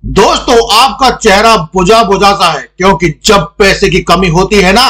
दोस्तों, आपका चेहरा बुझा बुझा सा है, क्योंकि जब पैसे की कमी होती है ना,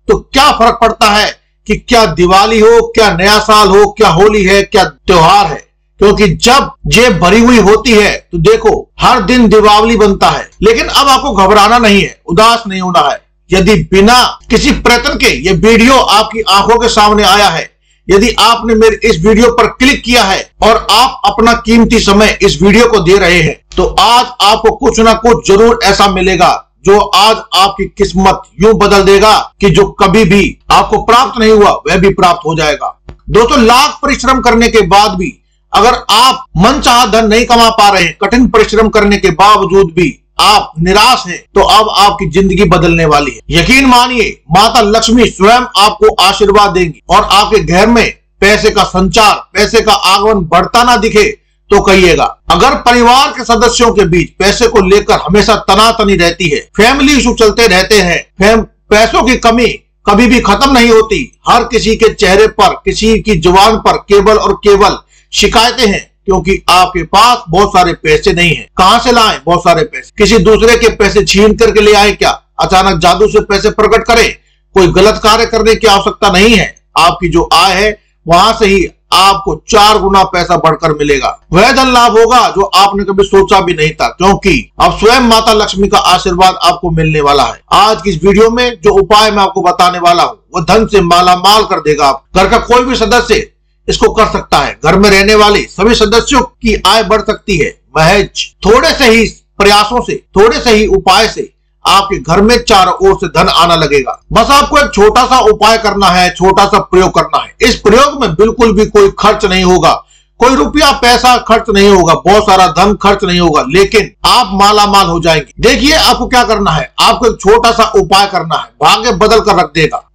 तो क्या फर्क पड़ता है कि क्या दिवाली हो, क्या नया साल हो, क्या होली है, क्या त्योहार है। क्योंकि जब जेब भरी हुई होती है तो देखो हर दिन दीपावली बनता है। लेकिन अब आपको घबराना नहीं है, उदास नहीं होना है। यदि बिना किसी प्रयत्न के ये वीडियो आपकी आंखों के सामने आया है, यदि आपने मेरे इस वीडियो पर क्लिक किया है और आप अपना कीमती समय इस वीडियो को दे रहे हैं, तो आज आपको कुछ ना कुछ जरूर ऐसा मिलेगा जो आज आपकी किस्मत यूं बदल देगा कि जो कभी भी आपको प्राप्त नहीं हुआ वह भी प्राप्त हो जाएगा। दोस्तों, लाख परिश्रम करने के बाद भी अगर आप मनचाहा धन नहीं कमा पा रहे हैं, कठिन परिश्रम करने के बावजूद भी आप निराश हैं, तो अब आपकी जिंदगी बदलने वाली है। यकीन मानिए, माता लक्ष्मी स्वयं आपको आशीर्वाद देंगी और आपके घर में पैसे का संचार, पैसे का आगमन बढ़ता ना दिखे तो कहिएगा। अगर परिवार के सदस्यों के बीच पैसे को लेकर हमेशा तनातनी रहती है, फैमिली इशू चलते रहते हैं, पैसों की कमी कभी भी खत्म नहीं होती, हर किसी के चेहरे पर, किसी की जुबान पर केवल और केवल शिकायतें हैं, क्योंकि आपके पास बहुत सारे पैसे नहीं हैं। कहां से लाएं बहुत सारे पैसे? किसी दूसरे के पैसे छीन करके ले आए क्या? अचानक जादू से पैसे प्रकट करें? कोई गलत कार्य करने की आवश्यकता नहीं है। आपकी जो आय है वहां से ही आपको 4 गुना पैसा बढ़कर मिलेगा। वह धन लाभ होगा जो आपने कभी सोचा भी नहीं था, क्योंकि अब स्वयं माता लक्ष्मी का आशीर्वाद आपको मिलने वाला है। आज की इस वीडियो में जो उपाय मैं आपको बताने वाला हूँ वो धन से मालामाल कर देगा। आप घर का कोई भी सदस्य इसको कर सकता है। घर में रहने वाले सभी सदस्यों की आय बढ़ सकती है। महज थोड़े से ही प्रयासों से, थोड़े से ही उपाय से आपके घर में चारों ओर से धन आना लगेगा। बस आपको एक छोटा सा उपाय करना है, छोटा सा प्रयोग करना है। इस प्रयोग में बिल्कुल भी कोई खर्च नहीं होगा, कोई रुपया पैसा खर्च नहीं होगा, बहुत सारा धन खर्च नहीं होगा, लेकिन आप मालामाल हो जाएंगे। देखिए आपको क्या करना है, आपको एक छोटा सा उपाय करना है, भाग्य बदल कर रख देगा।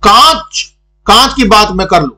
कांच की बात मैं कर लूं,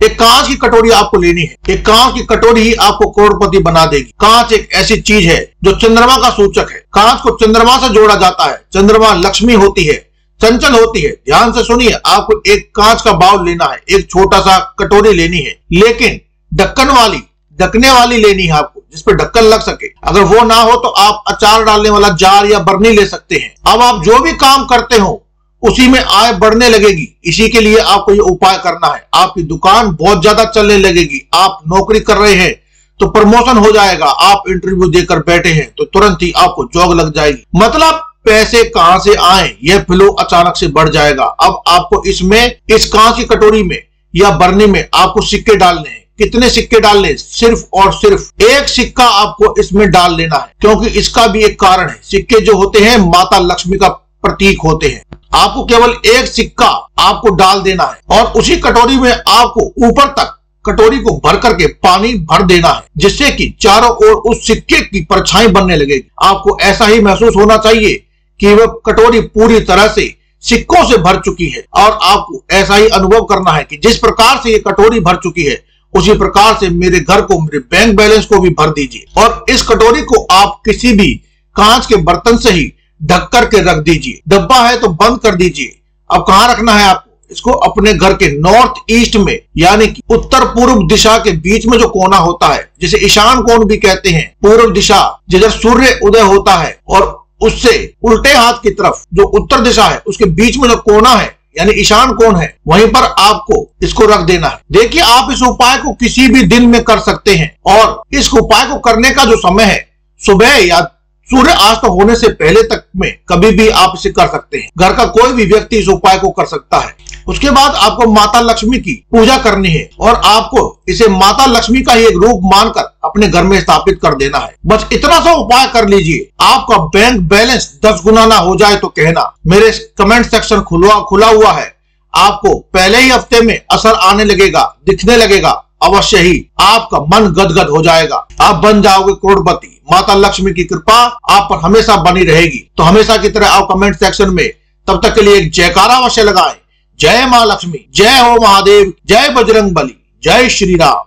एक कांच की कटोरी आपको लेनी है। एक कांच की कटोरी ही आपको करोड़पति बना देगी। कांच एक ऐसी चीज है जो चंद्रमा का सूचक है। कांच को चंद्रमा से जोड़ा जाता है। चंद्रमा लक्ष्मी होती है, चंचल होती है। ध्यान से सुनिए, आपको एक कांच का बाउल लेना है, एक छोटा सा कटोरी लेनी है, लेकिन ढकने वाली लेनी है आपको, जिस पर ढक्कन लग सके। अगर वो ना हो तो आप अचार डालने वाला जार या बरनी ले सकते हैं। अब आप जो भी काम करते हो उसी में आय बढ़ने लगेगी। इसी के लिए आपको ये उपाय करना है। आपकी दुकान बहुत ज्यादा चलने लगेगी। आप नौकरी कर रहे हैं तो प्रमोशन हो जाएगा। आप इंटरव्यू देकर बैठे हैं तो तुरंत ही आपको जॉब लग जाएगी। मतलब पैसे कहां से आए यह फ्लो अचानक से बढ़ जाएगा। अब आपको इसमें, इस कांच की कटोरी में या बरनी में आपको सिक्के डालने हैं। कितने सिक्के डालने? सिर्फ और सिर्फ एक सिक्का आपको इसमें डाल लेना है, क्योंकि इसका भी एक कारण है। सिक्के जो होते हैं माता लक्ष्मी का प्रतीक होते हैं। आपको केवल एक सिक्का आपको डाल देना है और उसी कटोरी में आपको ऊपर तक कटोरी को भर करके पानी भर देना है, जिससे कि चारों ओर उस सिक्के की परछाई बनने लगेगी। आपको ऐसा ही महसूस होना चाहिए कि वह कटोरी पूरी तरह से सिक्कों से भर चुकी है, और आपको ऐसा ही अनुभव करना है कि जिस प्रकार से ये कटोरी भर चुकी है उसी प्रकार से मेरे घर को, मेरे बैंक बैलेंस को भी भर दीजिए। और इस कटोरी को आप किसी भी कांच के बर्तन से ही ढक करके रख दीजिए। डब्बा है तो बंद कर दीजिए। अब कहां रखना है आपको? इसको अपने घर के नॉर्थ ईस्ट में, यानी कि उत्तर पूर्व दिशा के बीच में जो कोना होता है, जिसे ईशान कोण भी कहते हैं, पूर्व दिशा जिधर सूर्य उदय होता है, और उससे उल्टे हाथ की तरफ जो उत्तर दिशा है उसके बीच में जो कोना है यानी ईशान कोण है, वहीं पर आपको इसको रख देना है। देखिए, आप इस उपाय को किसी भी दिन में कर सकते हैं, और इस उपाय को करने का जो समय है सुबह या सूर्य अस्त होने से पहले तक में कभी भी आप इसे कर सकते हैं। घर का कोई भी व्यक्ति इस उपाय को कर सकता है। उसके बाद आपको माता लक्ष्मी की पूजा करनी है और आपको इसे माता लक्ष्मी का ही एक रूप मानकर अपने घर में स्थापित कर देना है। बस इतना सा उपाय कर लीजिए, आपका बैंक बैलेंस 10 गुना ना हो जाए तो कहना। मेरे कमेंट सेक्शन खुला हुआ है। आपको पहले ही हफ्ते में असर आने लगेगा, दिखने लगेगा। अवश्य ही आपका मन गदगद हो जाएगा। आप बन जाओगे करोड़पति। माता लक्ष्मी की कृपा आप पर हमेशा बनी रहेगी। तो हमेशा की तरह आप कमेंट सेक्शन में तब तक के लिए एक जयकारा अवश्य लगाएं। जय मां लक्ष्मी, जय हो महादेव, जय बजरंग बली, जय श्री राम।